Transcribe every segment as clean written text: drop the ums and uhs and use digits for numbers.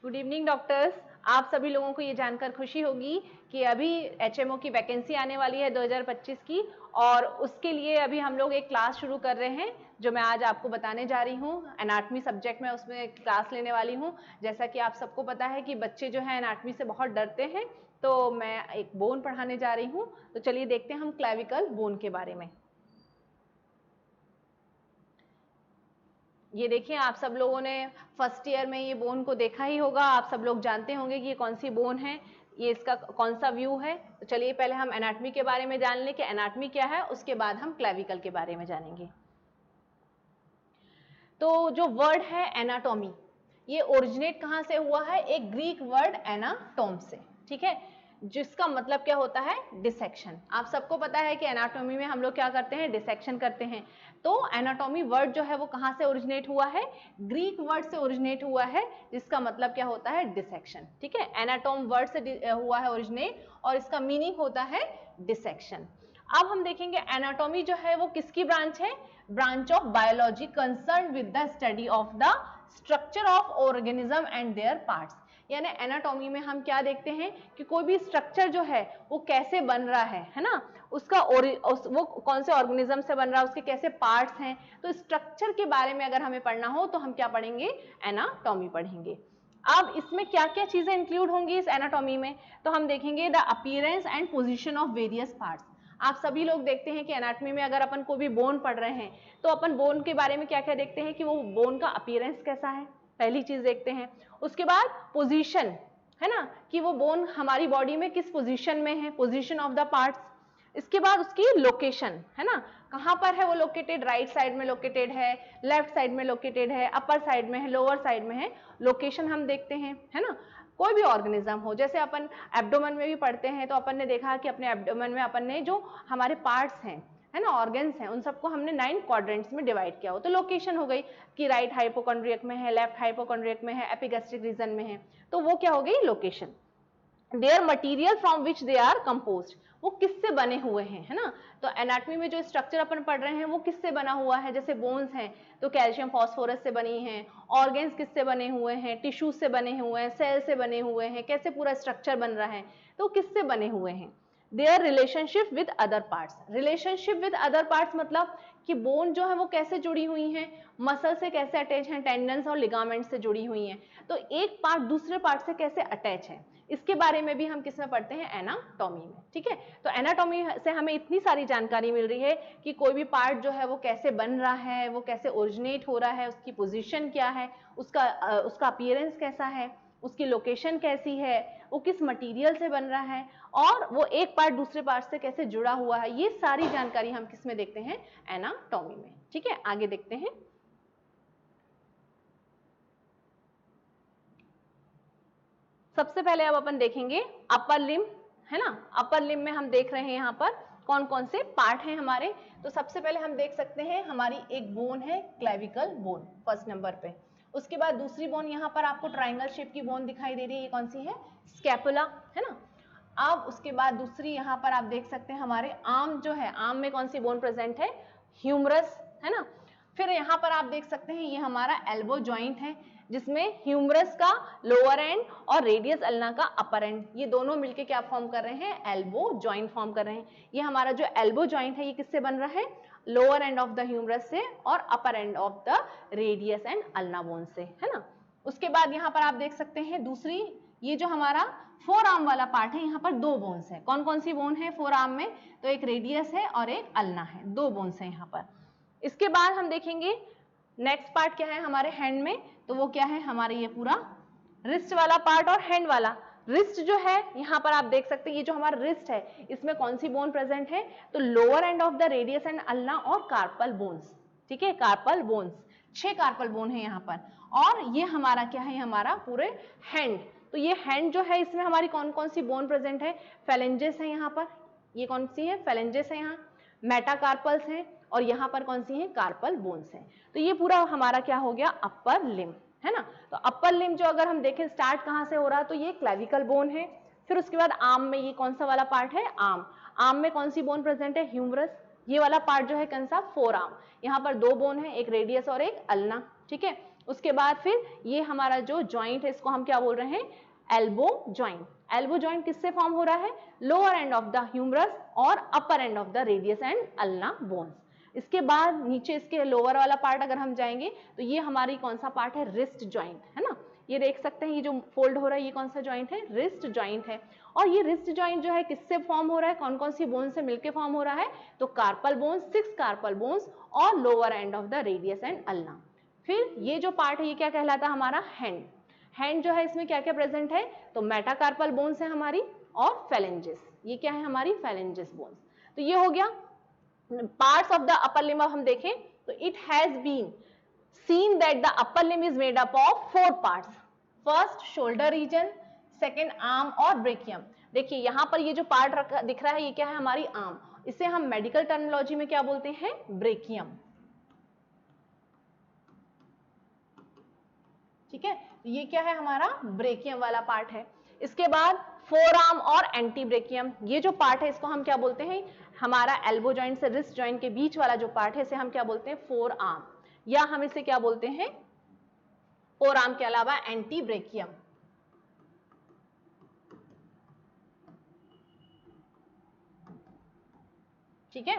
Good evening doctors. आप सभी लोगों को ये जानकर खुशी होगी कि अभी एचएमओ की वैकेंसी आने वाली है 2025 की, और उसके लिए अभी हम लोग एक क्लास शुरू कर रहे हैं जो मैं आज आपको बताने जा रही हूँ। एनाटॉमी सब्जेक्ट में उसमें क्लास लेने वाली हूँ। जैसा कि आप सबको पता है कि बच्चे जो है एनाटॉमी से बहुत डरते हैं, तो मैं एक बोन पढ़ाने जा रही हूँ। तो चलिए देखते हैं हम क्लेविकल बोन के बारे में। ये देखिए, आप सब लोगों ने फर्स्ट ईयर में ये बोन को देखा ही होगा। आप सब लोग जानते होंगे कि ये कौन सी बोन है, ये इसका कौन सा व्यू है। तो चलिए पहले हम एनाटॉमी के बारे में जान लें कि एनाटॉमी क्या है, उसके बाद हम क्लेविकल के बारे में जानेंगे। तो जो वर्ड है एनाटॉमी, ये ओरिजिनेट कहाँ से हुआ है? एक ग्रीक वर्ड एनाटोम से, ठीक है, जिसका मतलब क्या होता है? डिसेक्शन। आप सबको पता है कि एनाटॉमी में हम लोग क्या करते हैं? डिसेक्शन करते हैं। तो एनाटॉमी वर्ड जो है वो कहाँ से ओरिजिनेट हुआ है? ग्रीक वर्ड से ओरिजिनेट हुआ है, जिसका मतलब क्या होता है? डिसेक्शन, ठीक है। एनाटोम वर्ड से हुआ है ओरिजिनेट, और इसका मीनिंग होता है डिसेक्शन। अब हम देखेंगे एनाटॉमी जो है वो किसकी ब्रांच है? Branch of biology concern with the study of the structure of organism and there parts. यानी एनाटॉमी में हम क्या देखते हैं कि कोई भी स्ट्रक्चर जो है वो कैसे बन रहा है ना, उसका वो कौन से ऑर्गेनिज्म से बन रहा है, उसके कैसे पार्ट्स हैं। तो स्ट्रक्चर के बारे में अगर हमें पढ़ना हो तो हम क्या पढ़ेंगे? एनाटॉमी पढ़ेंगे। अब इसमें क्या क्या चीजें इंक्लूड होंगी इस एनाटॉमी में? तो हम देखेंगे the appearance and position of various parts. आप सभी लोग देखते हैं कि एनाटॉमी में अगर अपन कोई भी बोन पढ़ रहे हैं तो अपन बोन के बारे में क्या क्या देखते हैं कि वो बोन का अपीयरेंस कैसा है, पहली चीज देखते हैं। उसके बाद पोजीशन, है ना, कि वो बोन हमारी बॉडी में किस पोजीशन में है, पोजीशन ऑफ द पार्ट्स। इसके बाद उसकी लोकेशन, है ना, कहां पर है वो लोकेटेड, राइट साइड में लोकेटेड है, लेफ्ट साइड में लोकेटेड है, अपर साइड में है, लोअर साइड में है, लोकेशन हम देखते हैं, है ना। कोई भी ऑर्गेनिज्म हो, जैसे अपन एब्डोमेन में भी पढ़ते हैं, तो अपन ने देखा कि अपने एब्डोमेन में अपन ने जो हमारे पार्ट्स हैं, है ना, ऑर्गन्स हैं, उन सबको हमने 9 क्वाड्रेंट्स में डिवाइड किया हो। तो लोकेशन हो गई कि राइट हाइपोकॉन्ड्रियक में है, लेफ्ट हाइपोकॉन्ड्रियक में है, एपिगैस्ट्रिक रीजन में है, तो वो क्या हो गई? Location. Their material from which they are composed, वो किससे बने हुए हैं, है ना। तो एनाटॉमी में जो स्ट्रक्चर अपन पढ़ रहे हैं वो किससे बना हुआ है? जैसे बोन्स हैं तो कैल्शियम फॉस्फोरस से बनी हैं, ऑर्गन्स किससे बने हुए हैं? टिश्यू से बने हुए हैं, सेल से बने हुए हैं, कैसे पूरा स्ट्रक्चर बन रहा है, तो किससे बने हुए हैं? Their relationship with other parts. Relationship with other parts मतलब कि बोन जो है वो कैसे जुड़ी हुई हैं, मसल से कैसे अटैच हैं, टेंडन्स और लिगामेंट से जुड़ी हुई हैं। तो एक पार्ट दूसरे पार्ट से कैसे अटैच है, इसके बारे में भी हम किसमें पढ़ते हैं? एनाटॉमी में, ठीक है। तो एनाटॉमी से हमें इतनी सारी जानकारी मिल रही है कि कोई भी पार्ट जो है वो कैसे बन रहा है, वो कैसे ओरिजिनेट हो रहा है, उसकी पोजीशन क्या है, उसका अपीयरेंस कैसा है, उसकी लोकेशन कैसी है, वो किस मटेरियल से बन रहा है, और वो एक पार्ट दूसरे पार्ट से कैसे जुड़ा हुआ है। ये सारी जानकारी हम किसमें देखते हैं? एनाटॉमी में, ठीक है। आगे देखते हैं। सबसे पहले अब अपन देखेंगे अपर लिम्ब, है ना। अपर लिम्ब में हम देख रहे हैं यहाँ पर कौन कौन से पार्ट हैं हमारे। तो सबसे पहले हम देख सकते हैं हमारी एक बोन है क्लेविकल बोन, फर्स्ट नंबर पे। उसके बाद दूसरी बोन यहाँ पर आपको ट्राइंगल शेप की बोन दिखाई दे रही है, ये कौन सी है? स्कैपुला, है ना। अब उसके बाद दूसरी यहाँ पर आप देख सकते हैं हमारे आर्म जो है, आर्म में कौन सी बोन प्रेजेंट है? ह्यूमरस, है ना। फिर यहाँ पर आप देख सकते हैं ये हमारा एल्बो जॉइंट है, जिसमें ह्यूमरस का लोअर एंड और रेडियस अल्ना का अपर एंड, ये दोनों मिलके क्या फॉर्म कर रहे हैं? एल्बो जॉइंट फॉर्म कर रहे हैं। ये हमारा जो एल्बो जॉइंट है ये किससे बन रहा है? Lower end of the humerus से और upper end of the radius and ulna bone से, है ना। उसके बाद यहाँ पर आप देख सकते हैं दूसरी, ये जो हमारा फोर आर्म वाला पार्ट है, यहाँ पर दो बोन्स है। कौन कौन सी बोन है फोर आर्म में? तो एक रेडियस है और एक अल्ना है, दो बोन्स है यहाँ पर। इसके बाद हम देखेंगे नेक्स्ट पार्ट क्या है हमारे हैंड में, तो वो क्या है? हमारे ये पूरा रिस्ट वाला पार्ट और हैंड वाला। रिस्ट जो है यहाँ पर आप देख सकते हैं, ये जो हमारा रिस्ट है इसमें कौन सी बोन प्रेजेंट है? तो lower end of the radius and ulna और कार्पल बोन्स, ठीक है, कार्पल बोन्स, 6 कार्पल बोन है यहाँ पर। और ये हमारा क्या है? हमारा पूरे हैंड। तो ये हैंड जो है इसमें हमारी कौन कौन सी बोन प्रेजेंट है? फेलेंजेस है यहाँ पर, ये कौन सी है? फेलेंजेस है यहाँ, मेटाकार्पल्स हैं, और यहाँ पर कौन सी है? कार्पल बोन्स हैं। तो ये पूरा हमारा क्या हो गया? अपर लिम्ब, है ना। तो अपर लिम्ब जो अगर हम देखें स्टार्ट कहाँ से हो रहा है, तो ये क्लेविकल बोन है। फिर उसके बाद आर्म में ये कौन सा वाला पार्ट है? आर्म। आर्म में कौन सी बोन प्रेजेंट है? ह्यूमरस। ये वाला पार्ट जो है कौन सा? Four arm. यहाँ पर दो बोन है, एक रेडियस और एक अल्ना, ठीक है। उसके बाद फिर ये हमारा जो जॉइंट है इसको हम क्या बोल रहे हैं, एल्बो जॉइंट। एल्बो जॉइंट किससे फॉर्म हो रहा है, lower end of the humerus और upper end of the radius and ulna bones. इसके बाद नीचे इसके लोअर वाला पार्ट अगर हम जाएंगे तो ये हमारी कौन सा पार्ट है, रिस्ट जॉइंट है ना। ये देख सकते हैं ये जो फोल्ड हो रहा है ये कौन सा जॉइंट है, रिस्ट जॉइंट है। और ये रिस्ट जॉइंट जो है किससे फॉर्म हो रहा है, कौन कौन सी बोन से मिलकर फॉर्म हो रहा है, तो कार्पल बोन्स, 6 कार्पल बोन्स और lower end of the radius and ulna. फिर ये जो पार्ट है ये क्या कहलाता है हमारा, हैंड। हैंड जो है इसमें क्या क्या प्रेजेंट है, तो मेटाकार्पल बोन्स है हमारी और फेलेंजेस। ये क्या है हमारी फेलेंजेस बोन्स। तो ये हो गया parts of the upper limb. अब हम देखें तो it has been seen that the upper limb is made up of 4 parts. First shoulder region, second arm और brachium। देखिए यहाँ पर ये जो पार्ट दिख रहा है ये क्या है, हमारी आर्म। इसे हम मेडिकल टर्मिनोलॉजी में क्या बोलते हैं, ब्रेकियम। ठीक है, तो ये क्या है हमारा ब्रेकियम वाला पार्ट है। इसके बाद फोर आर्म और एंटी ब्रेकियम, ये जो पार्ट है इसको हम क्या बोलते हैं, हमारा एल्बो जॉइंट से रिस्ट जॉइंट के बीच वाला जो पार्ट है इसे हम क्या बोलते हैं, फोर आर्म, या हम इसे क्या बोलते हैं, फोर आर्म के अलावा एंटी ब्रेकियम। ठीक है,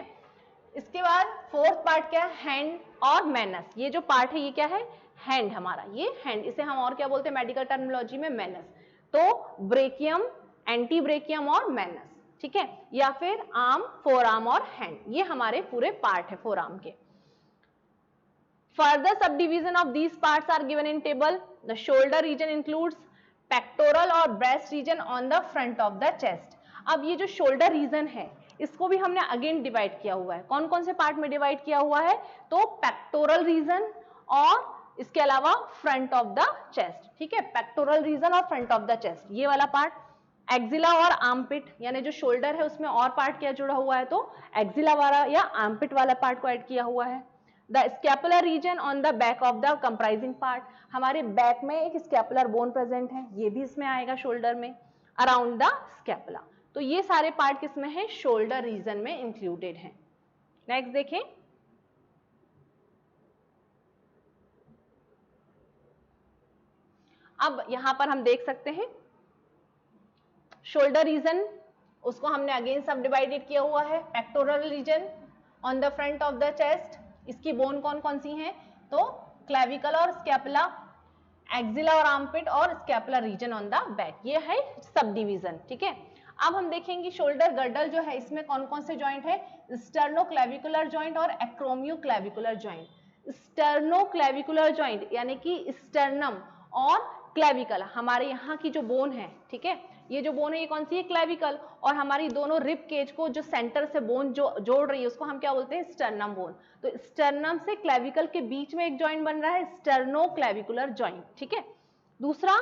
इसके बाद फोर्थ पार्ट क्या है, हैंड और मैनस। ये जो पार्ट है ये क्या है, हैंड हमारा, ये हैंड, इसे हम और क्या बोलते हैं मेडिकल टर्मिनोलॉजी में, मैनस। तो ब्रेकियम, एंटी ब्रेकियम और मैनस, ठीक है, या फिर आर्म, फोर आर्म और हैंड, ये हमारे पूरे पार्ट है फोर आर्म के। Further subdivision of these parts are given in table. The shoulder region includes pectoral और breast region on the front of the chest. अब ये जो shoulder region है इसको भी हमने अगेन डिवाइड किया हुआ है। कौन कौन से पार्ट में डिवाइड किया हुआ है, तो पेक्टोरल रीजन और इसके अलावा फ्रंट ऑफ द चेस्ट। ठीक है, पेक्टोरल रीजन और फ्रंट ऑफ द चेस्ट, ये वाला पार्ट। एक्जिला और आर्मपिट, यानी जो शोल्डर है उसमें और पार्ट क्या जुड़ा हुआ है, तो एक्जिला वाला या आर्मपिट वाला पार्ट को ऐड किया हुआ है। The scapular region on the back of the comprising part, हमारे बैक में एक स्कैपुलर बोन प्रेजेंट है, ये भी इसमें आएगा शोल्डर में, अराउंड द स्कैपुला। तो ये सारे पार्ट किसमें है, शोल्डर रीजन में इंक्लूडेड है। नेक्स्ट देखें, अब यहां पर हम देख सकते हैं शोल्डर रीजन, उसको हमने अगेन सब डिवाइडेड किया हुआ है। Pectoral region on the front of the chest, इसकी बोन कौन कौन सी हैं, तो क्लेविकल और स्कैपुला, एक्जिला और आर्मपिट और scapular region on the back, ये है सब डिवीजन। ठीक है, अब हम देखेंगे शोल्डर गर्डल जो है इसमें कौन कौन से जॉइंट है, स्टर्नोक्लेविकुलर जॉइंट और एक्रोमियोक्लेविकुलर जॉइंट। स्टर्नोक्लेविकुलर जॉइंट यानी कि स्टर्नम और क्लेविकल, हमारे यहाँ की जो बोन है, ठीक है, ये जो बोन है ये कौन सी है, क्लेविकल, और हमारी दोनों रिब केज को जो सेंटर से बोन जो जोड़ रही है उसको हम क्या बोलते हैं, स्टर्नम बोन। तो स्टर्नम से क्लेविकल के बीच में एक जॉइंट बन रहा है, स्टर्नोक्लेविकुलर जॉइंट। ठीक है, दूसरा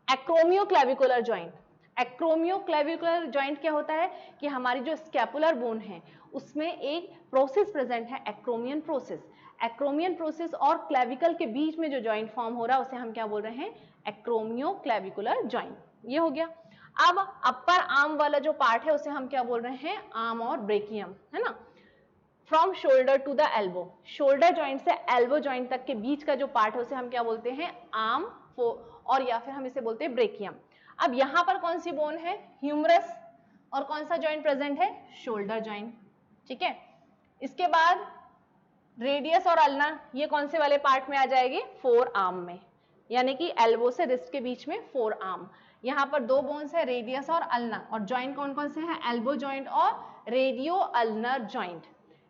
एक्रोमियोक्लेविकुलर जॉइंट। एक्रोमियोक्लेविकुलर जॉइंट क्या होता है कि हमारी जो स्कैपुलर बोन है उसमें एक प्रोसेस प्रेजेंट है, एक्रोमियन प्रोसेस। एक्रोमियन प्रोसेस और क्लेविकल के बीच में जो जॉइंट फॉर्म हो रहा है उसे हम क्या बोल रहे हैं, एक्रोमियोक्लेविकुलर जॉइंट। ये हो गया। अब अपर आर्म वाला जो पार्ट है उसे हम क्या बोल रहे हैं, आर्म और ब्रेकियम, है ना। From shoulder to the elbow, shoulder joint से एल्बो जॉइंट तक के बीच का जो पार्ट है उसे हम क्या बोलते हैं, आर्म, और या फिर हम इसे बोलते हैं ब्रेकियम। अब यहां पर कौन सी बोन है, ह्यूमरस, और कौन सा जॉइंट प्रेजेंट है, शोल्डर जॉइंट। ठीक है, इसके बाद रेडियस और अल्ना, ये कौन से वाले पार्ट में आ जाएगी, फोर आर्म में, यानी कि एल्बो से रिस्ट के बीच में फोर आर्म। यहाँ पर दो बोन्स है, रेडियस और अल्ना, और जॉइंट कौन कौन से हैं, एल्बो जॉइंट और radio ulnar joint.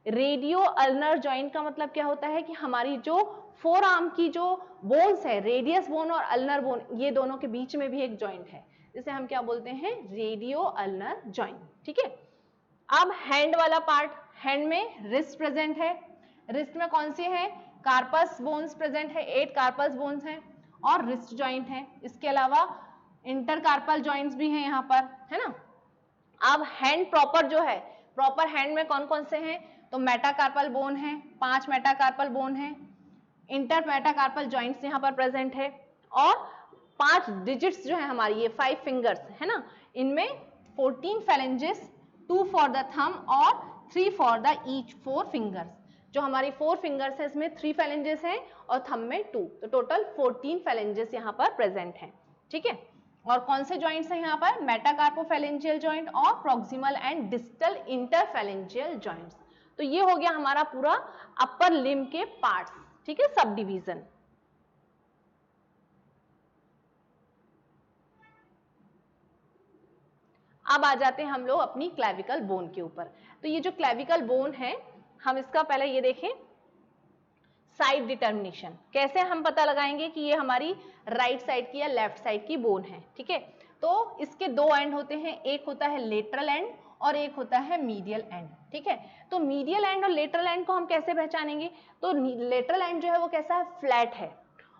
Radio ulnar joint का मतलब क्या होता है कि हमारी जो फोर आर्म की जो बोन्स है, रेडियस बोन और अल्नर बोन, ये दोनों के बीच में भी एक जॉइंट है, जिसे हम क्या बोलते हैं, रेडियो अल्नर जॉइंट। ठीक है, अब हैंड वाला पार्ट, हैंड में रिस्ट प्रेजेंट है, रिस्ट में कौन सी है, कार्पस बोन्स प्रेजेंट है, 8 कार्पस बोन्स हैं और रिस्ट जॉइंट है। इसके अलावा इंटरकार्पल जॉइंट्स भी हैं यहाँ पर, है ना। अब हैंड प्रॉपर जो है, प्रॉपर हैंड में कौन कौन से हैं, तो मेटाकार्पल बोन है, 5 मेटाकार्पल बोन है, इंटर मेटाकार्पल जॉइंट्स यहाँ पर प्रेजेंट है, और 5 डिजिट्स जो है हमारी, ये 5 फिंगर्स है ना, इनमें 14 phalanges, 2 फॉर द थंब और 3 फॉर द ईच 4 फिंगर्स। जो हमारी 4 फिंगर्स है इसमें 3 फेलेंजेस हैं और थंब में 2, तो टोटल 14 फेलेंजेस यहाँ पर प्रेजेंट हैं, ठीक है। और कौन से जॉइंट्स हैं यहाँ पर, मेटाकार्पोफेलेंजियल जॉइंट और proximal and distal interphalangeal joints. तो ये हो गया हमारा पूरा अपर लिम्ब के पार्ट्स, ठीक है, सब डिवीजन। अब आ जाते हैं हम लोग अपनी क्लेविकल बोन के ऊपर। तो ये जो क्लेविकल बोन है, हम इसका पहले ये देखें साइड डिटर्मिनेशन, कैसे हम पता लगाएंगे कि ये हमारी राइट साइड की या लेफ्ट साइड की बोन है, ठीक है। तो इसके 2 एंड होते हैं, एक होता है लेटरल एंड और एक होता है मीडियल एंड, ठीक है। तो मीडियल एंड और लेटरल एंड को हम कैसे पहचानेंगे, तो लेटरल एंड जो है वो कैसा है, फ्लैट है,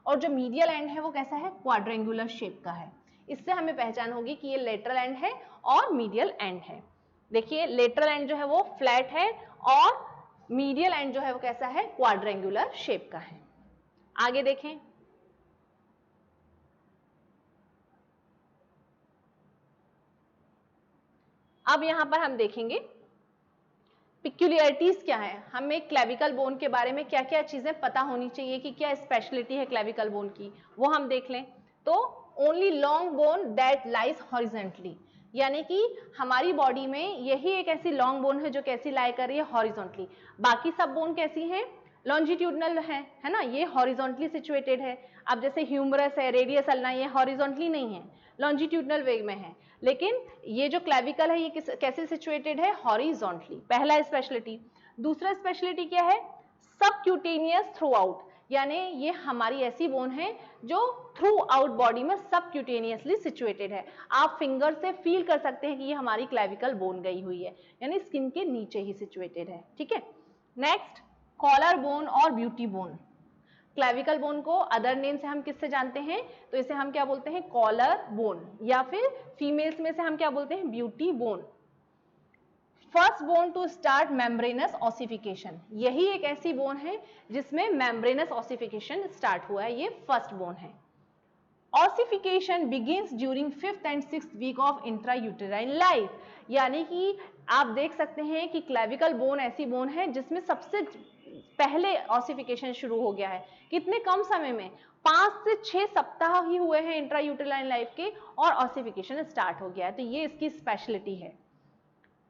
और जो मीडियल एंड है वो कैसा है, क्वाड्रेंगुलर शेप का है। इससे हमें पहचान होगी कि ये लेटरल एंड है और मीडियल एंड है। देखिए लेटरल एंड जो है वो फ्लैट है और मीडियल एंड जो है वो कैसा है, क्वाड्रेंगुलर शेप का है। आगे देखें, अब यहां पर हम देखेंगे पिक्यूलियरिटीज क्या है, हमें क्लेविकल बोन के बारे में क्या क्या चीजें पता होनी चाहिए कि क्या स्पेशलिटी है क्लेविकल बोन की, वो हम देख लें। तो only long bone that lies horizontally, यानी कि हमारी बॉडी में यही एक ऐसी लॉन्ग बोन है जो कैसी लाई कर रही है, हॉरिजॉन्टली। बाकी सब बोन कैसी हैं, लॉन्जिट्यूडनल है ना, ये हॉरिजॉन्टली सिचुएटेड है। अब जैसे ह्यूमरस है, रेडियस अल्ना, ये हॉरिजॉन्टली नहीं है, लॉन्जिट्यूडनल वे में है। लेकिन ये जो क्लेविकल है ये कैसे सिचुएटेड है, हॉरिजॉन्टली, पहला स्पेशलिटी। दूसरा स्पेशलिटी क्या है, सबक्यूटेनियस थ्रू आउट, यानी ये हमारी ऐसी बोन है जो थ्रू आउट बॉडी में सबक्यूटेनियसली सिचुएटेड है। आप फिंगर से फील कर सकते हैं कि ये हमारी क्लेविकल बोन गई हुई है, यानी स्किन के नीचे ही सिचुएटेड है, ठीक है। नेक्स्ट, कॉलर बोन और ब्यूटी बोन। क्लेविकल बोन को अदर नेम से हम किससे जानते हैं, तो इसे हम क्या बोलते हैं, कॉलर बोन, या फिर फीमेल्स में से हम क्या बोलते हैं, beauty bone. First bone to start membranous ossification, यही एक ऐसी बोन है जिसमें मेम्ब्रेनस ऑसिफिकेशन स्टार्ट हुआ है, ये फर्स्ट बोन है। Ossification begins during 5th and 6th week of intrauterine life, यानी कि आप देख सकते हैं कि क्लेविकल बोन ऐसी बोन है जिसमें सबसे पहले ऑसिफिकेशन शुरू हो गया है। कितने कम समय में, 5 से 6 सप्ताह ही हुए हैं इंट्रायूटेराइन लाइफ के और ऑसिफिकेशन स्टार्ट हो गया है, तो ये इसकी स्पेशलिटी है।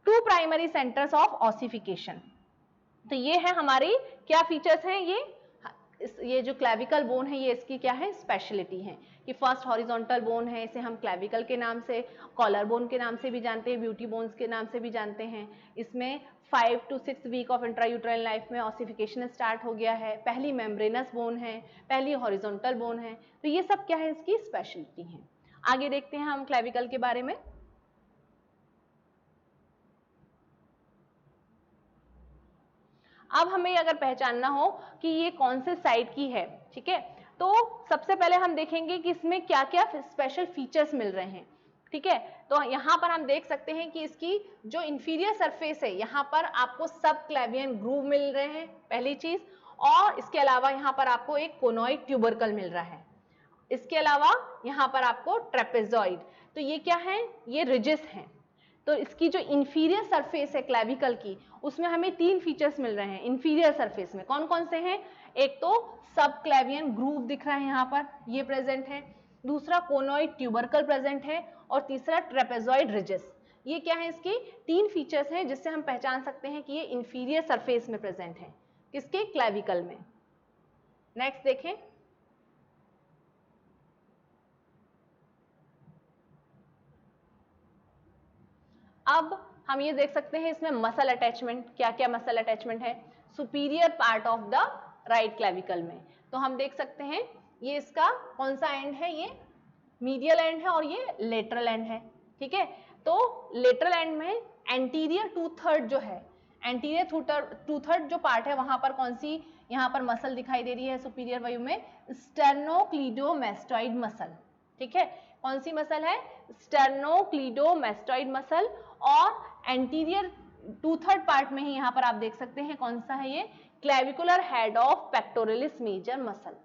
2 प्राइमरी सेंटर्स ऑफ ऑसिफिकेशन, तो ये है हमारी क्या फीचर्स हैं, ये जो क्लेविकल बोन है ये इसकी क्या है, स्पेशलिटी है कि फर्स्ट हॉरिजॉन्टल बोन है, इसे हम क्लेविकल के नाम से, कॉलर बोन के नाम से भी जानते हैं, ब्यूटी बोन्स के नाम से भी जानते हैं। इसमें 5 to 6 week of intrauterine life में ऑसिफिकेशन स्टार्ट हो गया है, पहली मेम्ब्रेनस बोन है, पहली हॉरिजॉन्टल बोन है, तो ये सब क्या है, इसकी स्पेशलिटी है। आगे देखते हैं हम क्लेविकल के बारे में। अब हमें अगर पहचानना हो कि ये कौन से साइड की है, ठीक है, तो सबसे पहले हम देखेंगे कि इसमें क्या क्या स्पेशल फीचर्स मिल रहे हैं, ठीक है। तो यहाँ पर हम देख सकते हैं कि इसकी जो इंफीरियर सरफेस है यहाँ पर आपको सब क्लेवियन ग्रूव मिल रहे हैं, पहली चीज, और इसके अलावा यहाँ पर आपको एक कोनोइड ट्यूबरकल मिल रहा है। इसके अलावा यहाँ पर आपको ट्रेपेजॉइड, तो ये क्या है, ये रिजिस हैं। तो इसकी जो इंफीरियर सरफेस है क्लेविकल की, उसमें हमें 3 फीचर्स मिल रहे हैं इंफीरियर सरफेस में। कौन कौन से हैं, एक तो सब क्लेवियन ग्रूव दिख रहा है यहाँ पर, ये प्रेजेंट है, दूसरा कोनोइड ट्यूबरकल प्रेजेंट है, और तीसरा ट्रेपेजॉइड रिजिस। ये क्या है, इसके 3 फीचर्स हैं जिससे हम पहचान सकते हैं कि ये इंफीरियर सरफेस में प्रेजेंट है, किसके, क्लेविकल में। नेक्स्ट देखें, अब हम ये देख सकते हैं इसमें मसल अटैचमेंट, क्या क्या मसल अटैचमेंट है superior part of the right clavicle में। तो हम देख सकते हैं ये इसका कौन सा एंड है, ये मीडियल एंड है और ये लेटरल एंड है, ठीक है। तो लेटरल एंड में एंटीरियर 2/3 जो है, एंटीरियर 2/3 जो पार्ट है वहां पर कौन सी यहाँ पर मसल दिखाई दे रही है सुपीरियर व्यू में, स्टेर्नोक्लीडोमास्टोइड मसल, ठीक है। कौन सी मसल है, स्टेर्नोक्लीडोमास्टोइड मसल, और एंटीरियर 2/3 पार्ट में ही यहाँ पर आप देख सकते हैं कौन सा है, ये clavicular head of pectoralis major muscle.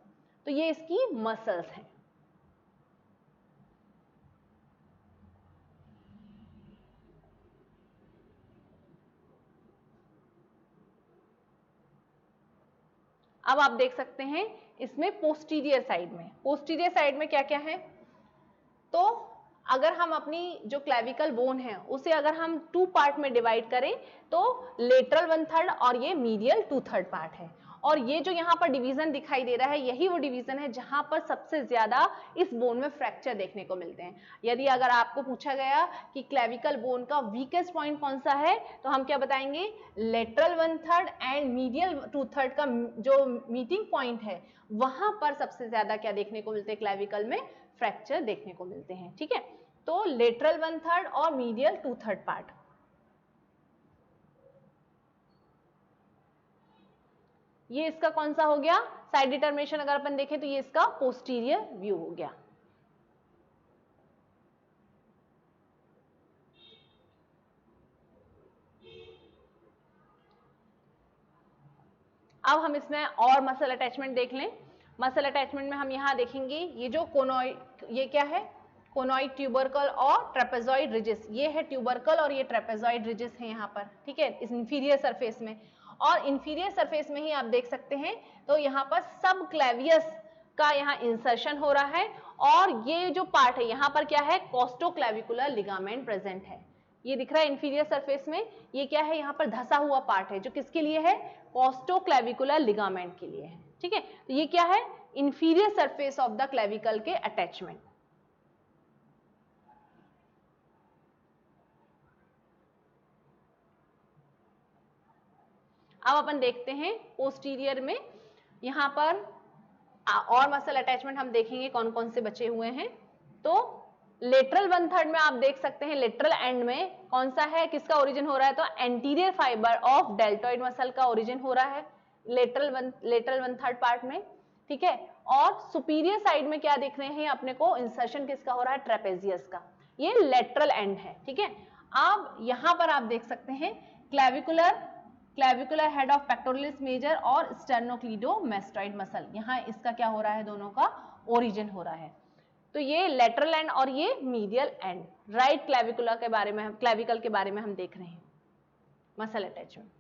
तो ये इसकी मसल्स हैं। अब आप देख सकते हैं इसमें पोस्टीरियर साइड में क्या क्या है, तो अगर हम अपनी जो क्लेविकल बोन है उसे अगर हम 2 पार्ट में डिवाइड करें तो लेटरल 1/3 और ये मीडियल 2/3 पार्ट है। और ये जो यहाँ पर डिवीजन दिखाई दे रहा है यही वो डिवीजन है जहां पर सबसे ज्यादा इस बोन में फ्रैक्चर देखने को मिलते हैं। यदि अगर आपको पूछा गया कि क्लेविकल बोन का वीकेस्ट पॉइंट कौन सा है तो हम क्या बताएंगे, लेटरल 1/3 एंड मीडियल 2/3 का जो मीटिंग पॉइंट है वहां पर सबसे ज्यादा क्या देखने को मिलते हैं, क्लेविकल में फ्रैक्चर देखने को मिलते हैं। ठीक है, तो लेटरल 1/3 और मीडियल 2/3 पार्ट। ये इसका कौन सा हो गया, साइड डिटर्मिनेशन अगर अपन देखें तो ये इसका पोस्टीरियर व्यू हो गया। अब हम इसमें और मसल अटैचमेंट देख लें। मसल अटैचमेंट में हम यहां देखेंगे ये जो कोनॉइड, ये क्या है, कोनॉइड ट्यूबरकल और ट्रेपेजॉइड रिजिस, ये है ट्यूबरकल और ये ट्रेपेजॉइड रिजिस है यहाँ पर। ठीक है, इस इंफीरियर सरफेस में, और इंफीरियर सरफेस में ही आप देख सकते हैं तो यहाँ पर सब क्लेवियस का यहाँ इंसर्शन हो रहा है, और ये जो पार्ट है यहाँ पर क्या है, कोस्टोक्लेविकुलर लिगामेंट प्रेजेंट है। ये दिख रहा है इंफीरियर सरफेस में, ये क्या है, यहाँ पर धसा हुआ पार्ट है जो किसके लिए है, कोस्टोक्लेविकुलर लिगामेंट के लिए है। ठीक है, तो ये क्या है, inferior surface of the clavicle के अटैचमेंट। अब अपन देखते हैं पोस्टीरियर में, यहां पर और मसल अटैचमेंट हम देखेंगे कौन कौन से बचे हुए हैं। तो लेटरल 1/3 में आप देख सकते हैं लेटरल एंड में कौन सा है, किसका ओरिजिन हो रहा है, तो anterior fibre of deltoid muscle का ओरिजिन हो रहा है लेटरल 1/3 पार्ट में। ठीक है, और सुपीरियर साइड में क्या देख रहे हैं अपने को, इंसर्शन किसका हो रहा है, ट्रेपेजियस का, ये लेटरल एंड है। ठीक है, अब यहां पर आप देख सकते हैं clavicular head of pectoralis major और स्टेर्नोक्लीडोमास्टोइड मसल, यहाँ इसका क्या हो रहा है, दोनों का ओरिजिन हो रहा है। तो ये लेटरल एंड और ये मीडियल एंड, राइट क्लेविकुलर के बारे में, क्लेविकल के बारे में हम देख रहे हैं मसल अटैचमेंट।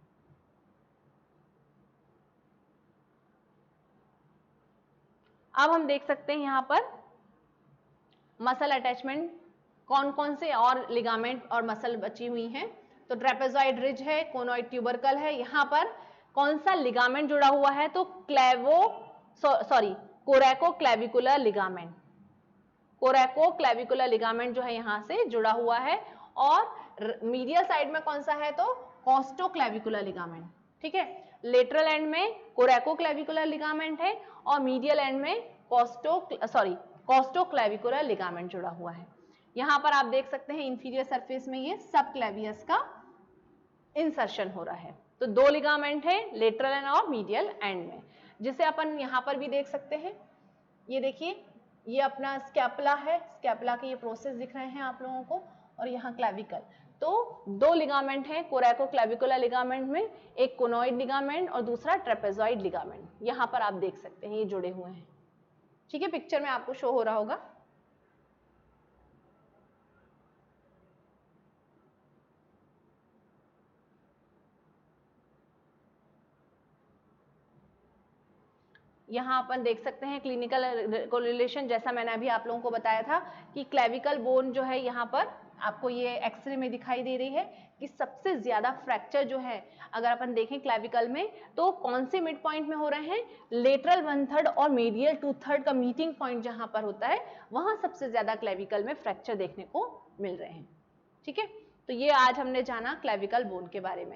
अब हम देख सकते हैं यहाँ पर मसल अटैचमेंट कौन कौन से और लिगामेंट और मसल बची हुई हैं। तो ट्रेपेजॉइड रिज है, कोनॉइड ट्यूबरकल है, यहाँ पर कौन सा लिगामेंट जुड़ा हुआ है, तो कोरैको क्लेविकुलर लिगामेंट, कोरैको क्लेविकुलर लिगामेंट जो है यहाँ से जुड़ा हुआ है। और मीडियल साइड में कौन सा है, तो कोस्टोक्लेविकुलर लिगामेंट। ठीक है, लेटरल एंड में कोरैको क्लेविकुलर लिगामेंट है और मीडियल एंड में कोस्टोक्लेविकुलर लिगामेंट जुड़ा हुआ है। यहां पर आप देख सकते हैं इंफीरियर सरफेस में ये सब क्लेवियस का इंसर्शन हो रहा है। तो 2 लिगामेंट है लेटरल एंड और मीडियल एंड में, जिसे अपन यहां पर भी देख सकते हैं। ये देखिए, ये अपना स्कैपुला है, स्कैपुला के ये प्रोसेस दिख रहे हैं आप लोगों को, और यहाँ क्लेविकल। तो 2 लिगामेंट हैं कोरैको क्लेविकुलर लिगामेंट में, एक कोनॉइड लिगामेंट और दूसरा ट्रेपेजॉइड लिगामेंट, यहाँ पर आप देख सकते हैं ये जुड़े हुए हैं। ठीक है, पिक्चर में आपको शो हो रहा होगा। यहाँ अपन देख सकते हैं क्लिनिकल कोरिलेशन, जैसा मैंने अभी आप लोगों को बताया था कि क्लेविकल बोन जो है यहाँ पर आपको ये एक्सरे में दिखाई दे रही है कि सबसे ज्यादा फ्रैक्चर जो है अगर अपन देखें क्लेविकल में तो कौन से मिड पॉइंट में हो रहे हैं, लेटरल 1/3 और मीडियल 2/3 का मीटिंग पॉइंट जहां पर होता है वहां सबसे ज्यादा क्लेविकल में फ्रैक्चर देखने को मिल रहे हैं। ठीक है, तो ये आज हमने जाना क्लेविकल बोन के बारे में।